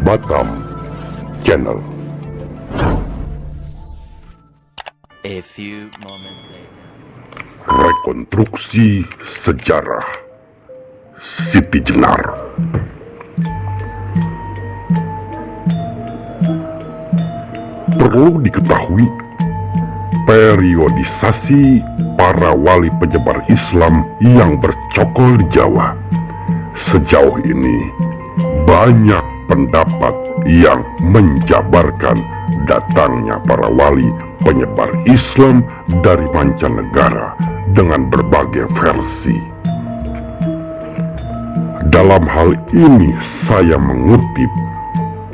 Batam Channel. A few moments later. Rekonstruksi sejarah Siti Jenar. Perlu diketahui, periodisasi para wali penyebar Islam yang bercokol di Jawa. Sejauh ini, banyak pendapat yang menjabarkan datangnya para wali penyebar Islam dari mancanegara dengan berbagai versi. Dalam hal ini saya mengutip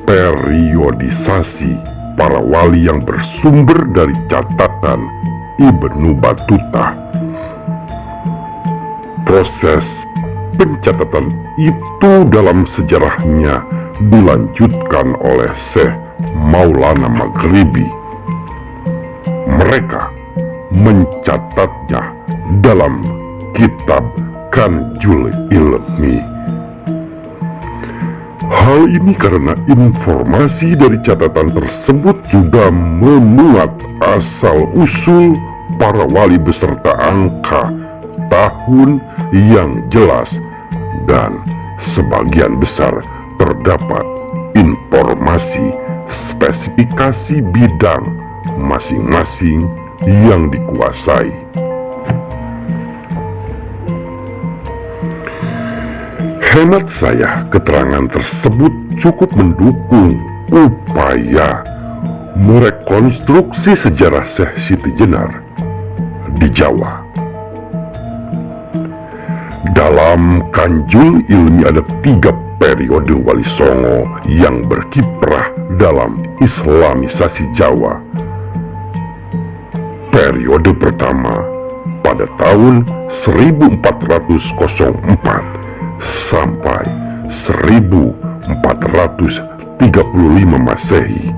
periodisasi para wali yang bersumber dari catatan Ibnu Battuta. Proses pencatatan itu dalam sejarahnya dilanjutkan oleh Syekh Maulana Maghribi. Mereka mencatatnya dalam kitab Kanjul Ilmi. Hal ini karena informasi dari catatan tersebut juga memuat asal-usul para wali beserta angka tahun yang jelas, dan sebagian besar terdapat informasi spesifikasi bidang masing-masing yang dikuasai. Hemat saya, keterangan tersebut cukup mendukung upaya merekonstruksi sejarah Syekh Siti Jenar di Jawa. Dalam Kanjul Ilmi ada 3 periode Wali Songo yang berkiprah dalam Islamisasi Jawa. Periode pertama pada tahun 1404 sampai 1435 Masehi.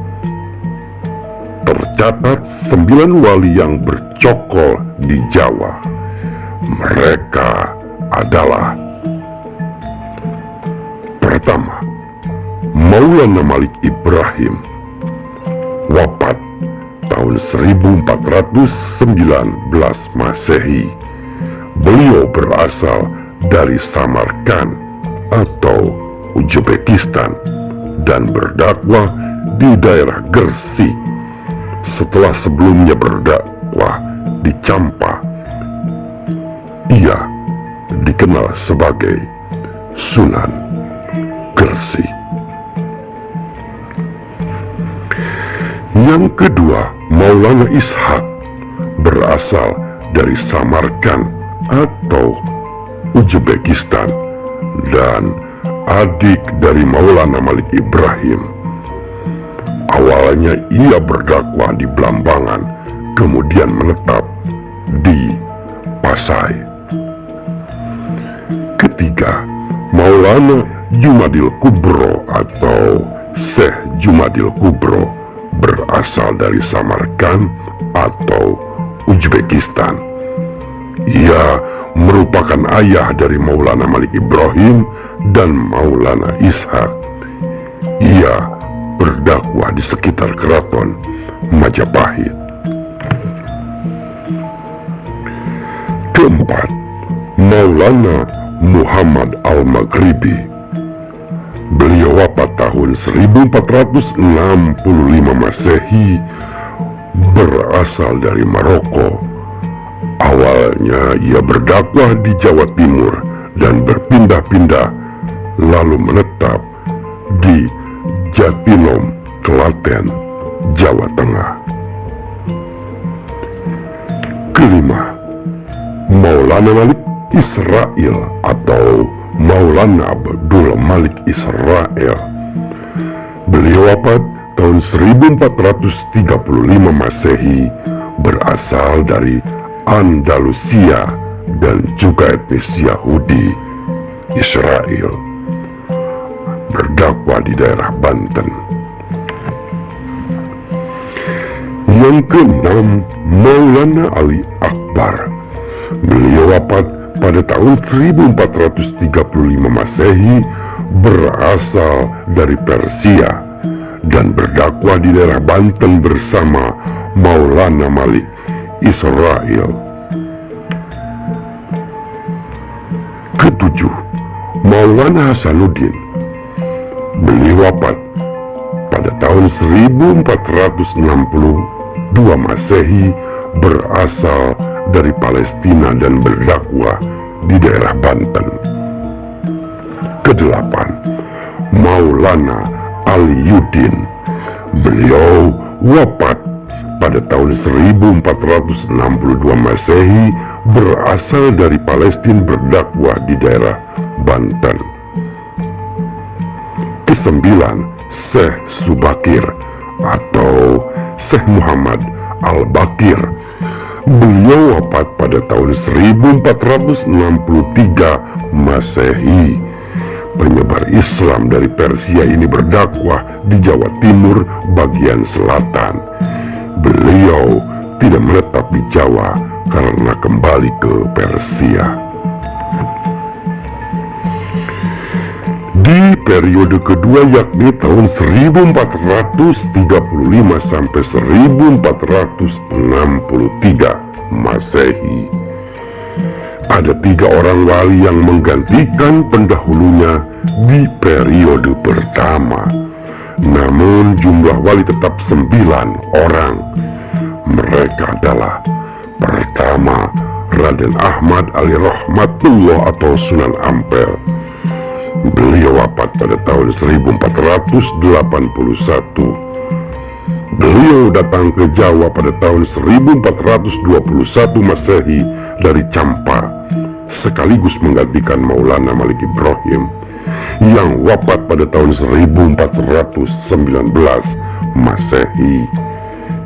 Tercatat 9 wali yang bercokol di Jawa. Mereka adalah: pertama, Maulana Malik Ibrahim, wafat tahun 1419 Masehi. Beliau berasal dari Samarkand atau Uzbekistan dan berdakwah di daerah Gresik. Setelah sebelumnya berdakwah di Champa, ia dikenal sebagai Sunan Gresik. Yang kedua, Maulana Ishaq, berasal dari Samarkand atau Uzbekistan dan adik dari Maulana Malik Ibrahim. Awalnya ia berdakwah di Blambangan, kemudian menetap di Pasai. Ketiga, Maulana Jumadil Kubro atau Syekh Jumadil Kubro, berasal dari Samarkand atau Uzbekistan. Ia merupakan ayah dari Maulana Malik Ibrahim dan Maulana Ishaq. Ia berdakwah di sekitar keraton Majapahit. Keempat, Maulana Muhammad Al-Maghribi. Beliau wafat tahun 1465 Masehi, berasal dari Maroko. Awalnya ia berdakwah di Jawa Timur dan berpindah-pindah, lalu menetap di Jatinom, Klaten, Jawa Tengah. Kelima, Maulana Malik Israel atau Maulana Abdul Malik Israel. Beliau wafat tahun 1435 Masehi, berasal dari Andalusia dan juga etnis Yahudi Israel, berdakwah di daerah Banten. Yang keenam, Maulana Ali Akbar. Beliau wafat pada tahun 1435 Masehi, berasal dari Persia dan berdakwah di daerah Banten bersama Maulana Malik Israel. Ketujuh, Maulana Hasanuddin. Beliau wafat pada tahun 1462 Masehi, berasal dari Palestina dan berdakwah di daerah Banten. Kedelapan, Maulana Aliyuddin. Beliau wafat pada tahun 1462 Masehi, berasal dari Palestina, berdakwah di daerah Banten. Kesembilan, Syekh Subakir atau Syekh Muhammad Al-Bakir. Beliau wafat pada tahun 1463 Masehi. Penyebar Islam dari Persia ini berdakwah di Jawa Timur bagian selatan. Beliau tidak menetap di Jawa karena kembali ke Persia. Di periode kedua, yakni tahun 1435 sampai 1463 Masehi, ada 3 orang wali yang menggantikan pendahulunya di periode pertama. Namun jumlah wali tetap 9 orang. Mereka adalah: pertama, Raden Ahmad Ali Rahmatullah atau Sunan Ampel. Beliau wafat pada tahun 1481. Beliau datang ke Jawa pada tahun 1421 Masehi dari Campa, sekaligus menggantikan Maulana Malik Ibrahim yang wafat pada tahun 1419 Masehi.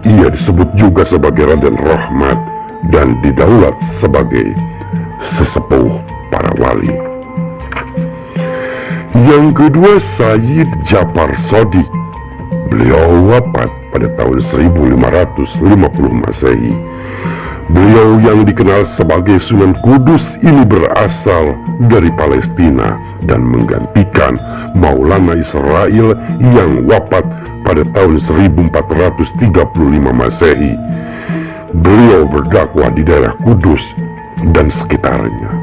Ia disebut juga sebagai Raden Rahmat dan didaulat sebagai sesepuh para wali. Yang kedua, Sayyid Jafar Shadiq. Beliau wafat pada tahun 1550 Masehi. Beliau yang dikenal sebagai Sunan Kudus ini berasal dari Palestina dan menggantikan Maulana Israel yang wafat pada tahun 1435 Masehi. Beliau berdakwah di daerah Kudus dan sekitarnya.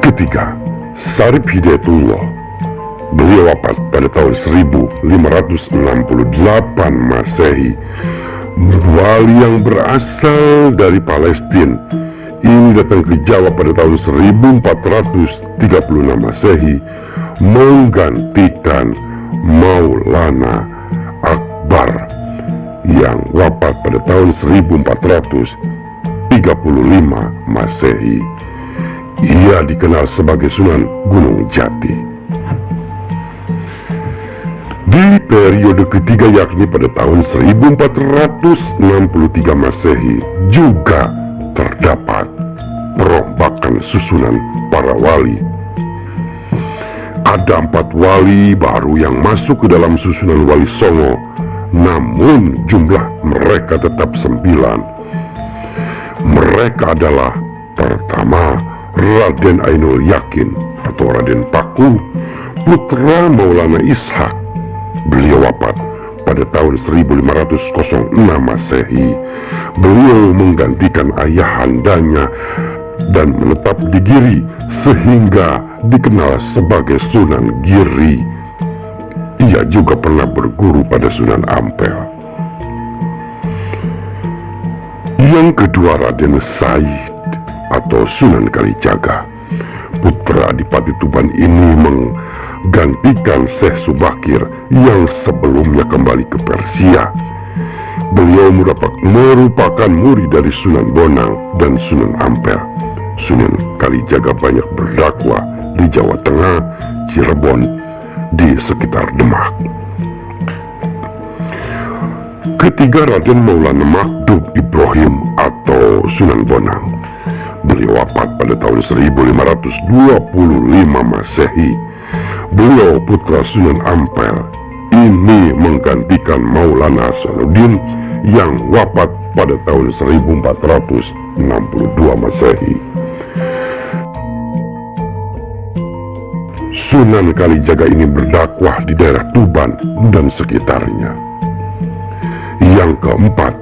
Ketiga, Syarif Hidayatullah. Beliau wafat pada tahun 1568 Masehi. Wali yang berasal dari Palestina ini datang ke Jawa pada tahun 1436 Masehi, menggantikan Maulana Akbar yang wafat pada tahun 1435 Masehi. Ia dikenal sebagai Sunan Gunung Jati. Di periode ketiga, yakni pada tahun 1463 Masehi, juga terdapat perombakan susunan para wali. Ada 4 wali baru yang masuk ke dalam susunan Wali Songo, namun jumlah mereka tetap 9. Mereka adalah: pertama, Raden Ainul Yakin atau Raden Paku, putra Maulana Ishak. Beliau wafat pada tahun 1506 Masehi. Beliau menggantikan ayahandanya dan menetap di Giri sehingga dikenal sebagai Sunan Giri. Ia juga pernah berguru pada Sunan Ampel. Yang kedua, Raden Said atau Sunan Kalijaga. Putra Adipati Tuban ini menggantikan Syekh Subakir yang sebelumnya kembali ke Persia. Beliau merupakan murid dari Sunan Bonang dan Sunan Ampel. Sunan Kalijaga banyak berdakwah di Jawa Tengah, Cirebon, di sekitar Demak. Ketiga, Raden Maulana Makdum Ibrahim atau Sunan Bonang. Beliau wafat pada tahun 1525 Masehi. Beliau putra Sunan Ampel. Ini menggantikan Maulana Hasanuddin yang wafat pada tahun 1462 Masehi. Sunan Kalijaga ini berdakwah di daerah Tuban dan sekitarnya. Yang keempat,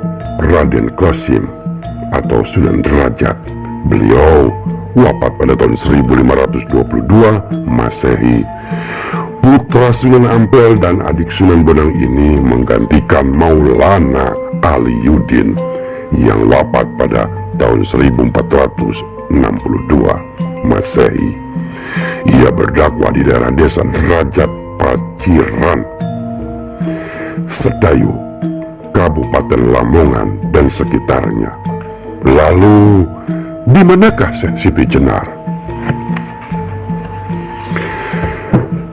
Raden Qasim atau Sunan Derajat. Beliau wafat pada tahun 1522 Masehi. Putra Sunan Ampel dan adik Sunan Bonang ini menggantikan Maulana Aliyuddin yang wafat pada tahun 1462 Masehi. Ia berdakwah di daerah desa Derajat Paciran, Sedayu, Kabupaten Lamongan dan sekitarnya. Lalu, di manakah Syekh Siti Jenar?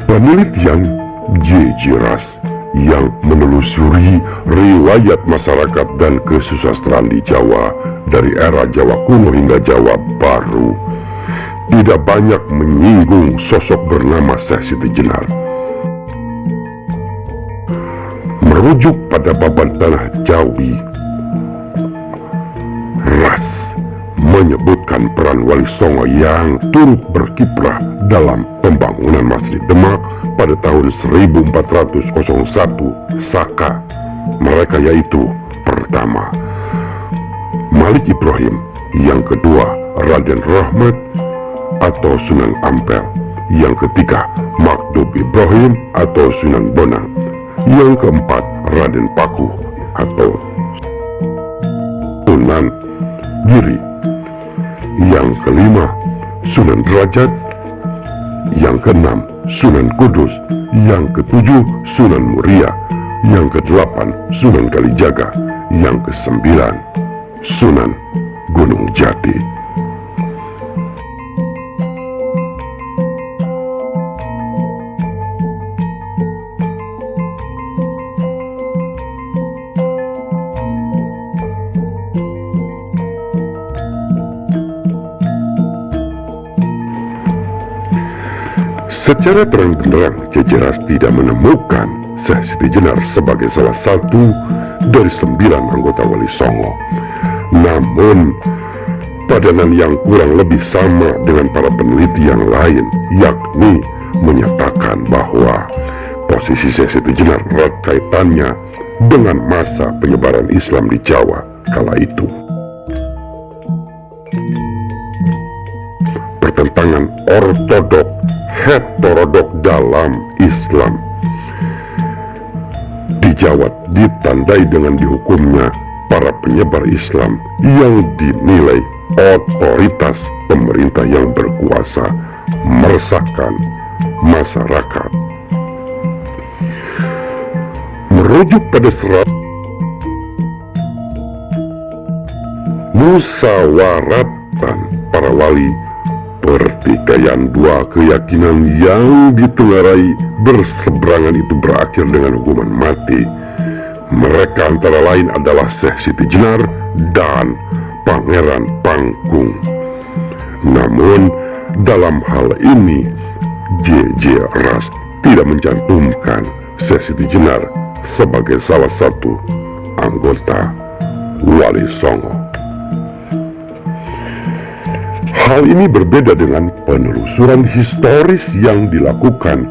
Penelitian J.J. Ras yang menelusuri riwayat masyarakat dan kesusastraan di Jawa dari era Jawa kuno hingga Jawa baru tidak banyak menyinggung sosok bernama Syekh Siti Jenar. Merujuk pada Baban Tanah Jawi, Ras menyebutkan peran Wali Songo yang turut berkiprah dalam pembangunan Masjid Demak pada tahun 1401 Saka. Mereka yaitu pertama, Malik Ibrahim, yang kedua Raden Rahmat atau Sunan Ampel, yang ketiga Makdum Ibrahim atau Sunan Bonang, yang keempat Raden Paku atau Sunan Giri, yang kelima Sunan Derajat, yang keenam Sunan Kudus, yang ketujuh Sunan Muria, yang kedelapan Sunan Kalijaga, yang kesembilan Sunan Gunung Jati. Secara terang benderang, J.J. Ras tidak menemukan Syekh Siti Jenar sebagai salah satu dari 9 anggota Wali Songo. Namun, padanan yang kurang lebih sama dengan para peneliti yang lain, yakni menyatakan bahwa posisi Syekh Siti Jenar erat kaitannya dengan masa penyebaran Islam di Jawa kala itu. Pertentangan ortodok heterodok dalam Islam di Jawa ditandai dengan dihukumnya para penyebar Islam yang dinilai otoritas pemerintah yang berkuasa meresahkan masyarakat. Merujuk pada serat musyawaratan para wali, pertikaian dua keyakinan yang ditengarai berseberangan itu berakhir dengan hukuman mati. Mereka antara lain adalah Syekh Siti Jenar dan Pangeran Pangkung. Namun dalam hal ini J.J. Ras tidak mencantumkan Syekh Siti Jenar sebagai salah satu anggota Wali Songo. Hal ini berbeda dengan penelusuran historis yang dilakukan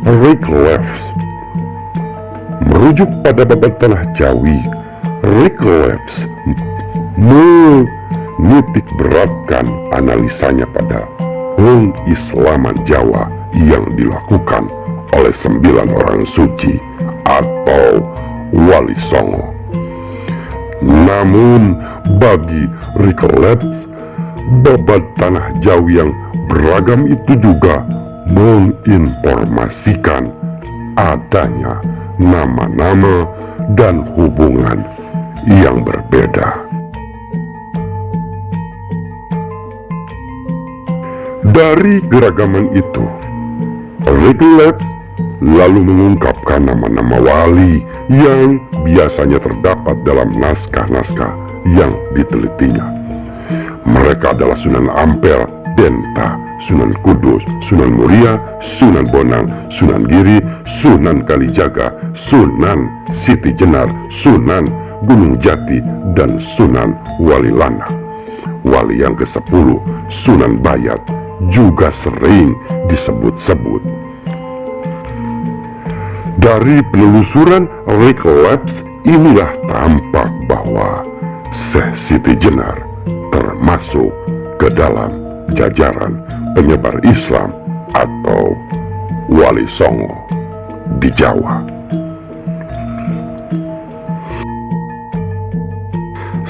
Ryklefs. Merujuk pada Baban Tanah Jawi, Ryklefs menitik beratkan analisanya pada pengislaman Jawa yang dilakukan oleh 9 orang suci atau Wali Songo. Namun bagi Ryklefs, Baban Tanah Jawi yang beragam itu juga menginformasikan adanya nama-nama dan hubungan yang berbeda. Dari keragaman itu, Ryklefs lalu mengungkapkan nama-nama wali yang biasanya terdapat dalam naskah-naskah yang ditelitinya. Mereka adalah Sunan Ampel, Denta, Sunan Kudus, Sunan Muria, Sunan Bonang, Sunan Giri, Sunan Kalijaga, Sunan Siti Jenar, Sunan Gunung Jati, dan Sunan Walilana. Wali yang ke-10, Sunan Bayat, juga sering disebut-sebut. Dari penelusuran Rick Labs inilah tampak bahwa Syekh Siti Jenar termasuk ke dalam jajaran penyebar Islam atau Wali Songo di Jawa.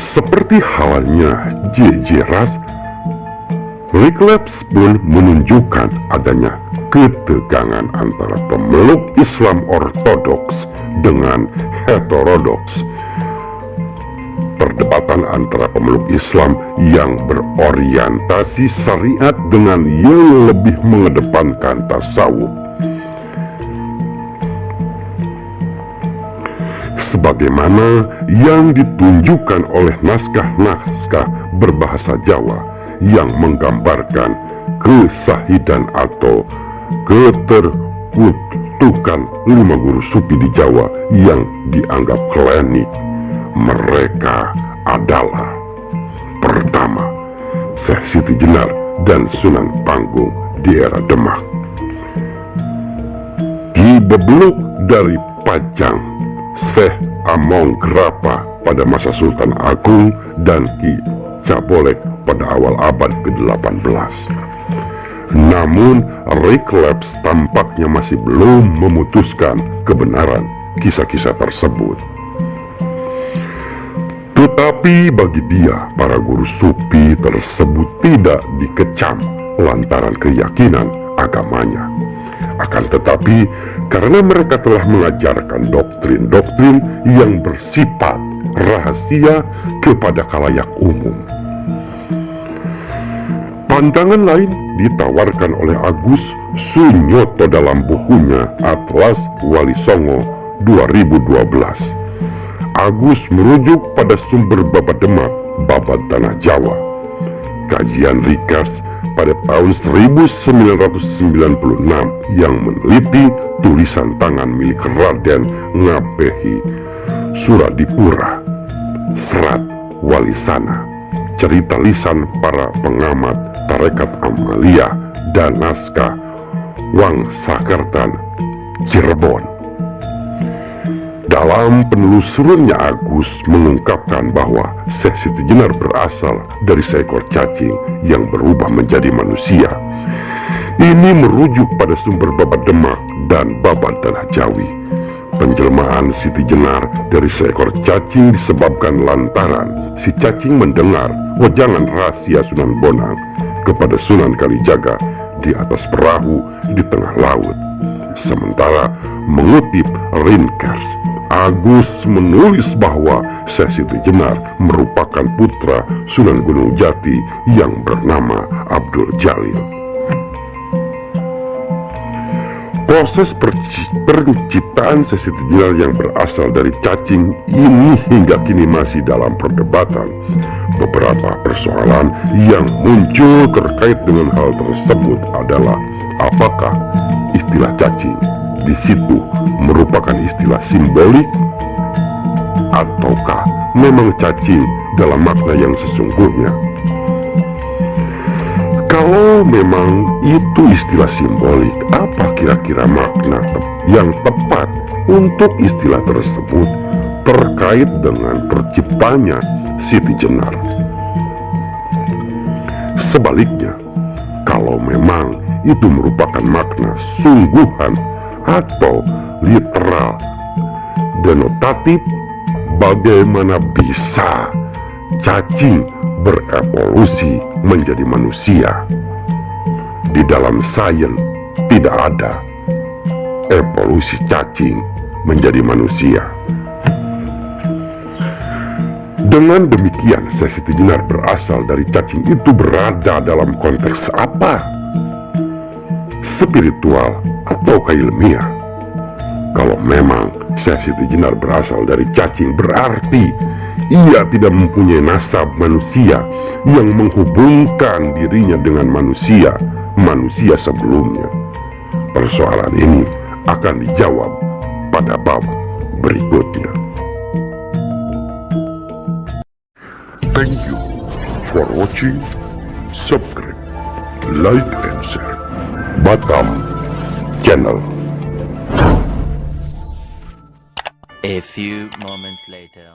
Seperti halnya J.J. Ras, Rick Labs pun menunjukkan adanya ketegangan antara pemeluk Islam ortodoks dengan heterodoks. Perdebatan antara pemeluk Islam yang berorientasi syariat dengan yang lebih mengedepankan tasawuf. Sebagaimana yang ditunjukkan oleh naskah-naskah berbahasa Jawa yang menggambarkan kesahidan atau keterkutukan 5 guru sufi di Jawa yang dianggap klinik. Mereka adalah: pertama, Syekh Siti Jenar dan Sunan Panggung di era Demak, Ki Bebeluk dari Pajang, Syekh Among Grapa pada masa Sultan Agung, dan Ki Cabolek pada awal abad ke-18. Namun Rick Labs tampaknya masih belum memutuskan kebenaran kisah-kisah tersebut. Tetapi bagi dia, para guru sufi tersebut tidak dikecam lantaran keyakinan agamanya. Akan tetapi, karena mereka telah mengajarkan doktrin-doktrin yang bersifat rahasia kepada khalayak umum. Pandangan lain ditawarkan oleh Agus Sunyoto dalam bukunya Atlas Wali Songo 2012. Agus merujuk pada sumber Babat Demak, Babat Tanah Jawa. Kajian Rikas pada tahun 1996 yang meneliti tulisan tangan milik Raden Ngabehi Suradipura, Serat Walisana, cerita lisan para pengamat Tarekat Amalia, dan naskah Wangsakertan Cirebon. Dalam penelusurannya, Agus mengungkapkan bahwa Syekh Siti Jenar berasal dari seekor cacing yang berubah menjadi manusia. Ini merujuk pada sumber Babat Demak dan Babat Tanah Jawi. Penjelmaan Siti Jenar dari seekor cacing disebabkan lantaran si cacing mendengar wejangan rahasia Sunan Bonang kepada Sunan Kalijaga di atas perahu di tengah laut. Sementara mengutip Rinkers, Agus menulis bahwa Syekh Siti Jenar merupakan putra Sunan Gunung Jati yang bernama Abdul Jalil. Proses penciptaan Syekh Siti Jenar yang berasal dari cacing ini hingga kini masih dalam perdebatan. Beberapa persoalan yang muncul terkait dengan hal tersebut adalah: apakah istilah cacing di situ merupakan istilah simbolik, ataukah memang cacing dalam makna yang sesungguhnya? Kalau memang itu istilah simbolik, apa kira-kira makna yang tepat untuk istilah tersebut terkait dengan terciptanya Siti Jenar? Sebaliknya, kalau memang itu merupakan makna sungguhan atau literal denotatif, bagaimana bisa cacing berevolusi menjadi manusia? Di dalam sains tidak ada evolusi cacing menjadi manusia. Dengan demikian, Syekh Siti Jenar berasal dari cacing itu berada dalam konteks apa? Spiritual atau ilmiah? Kalau memang Syekh Siti Jenar berasal dari cacing, berarti ia tidak mempunyai nasab manusia yang menghubungkan dirinya dengan manusia sebelumnya. Persoalan ini akan dijawab pada bab berikutnya. Thank you for watching. Subscribe, like and share. Batam Channel. A few moments later.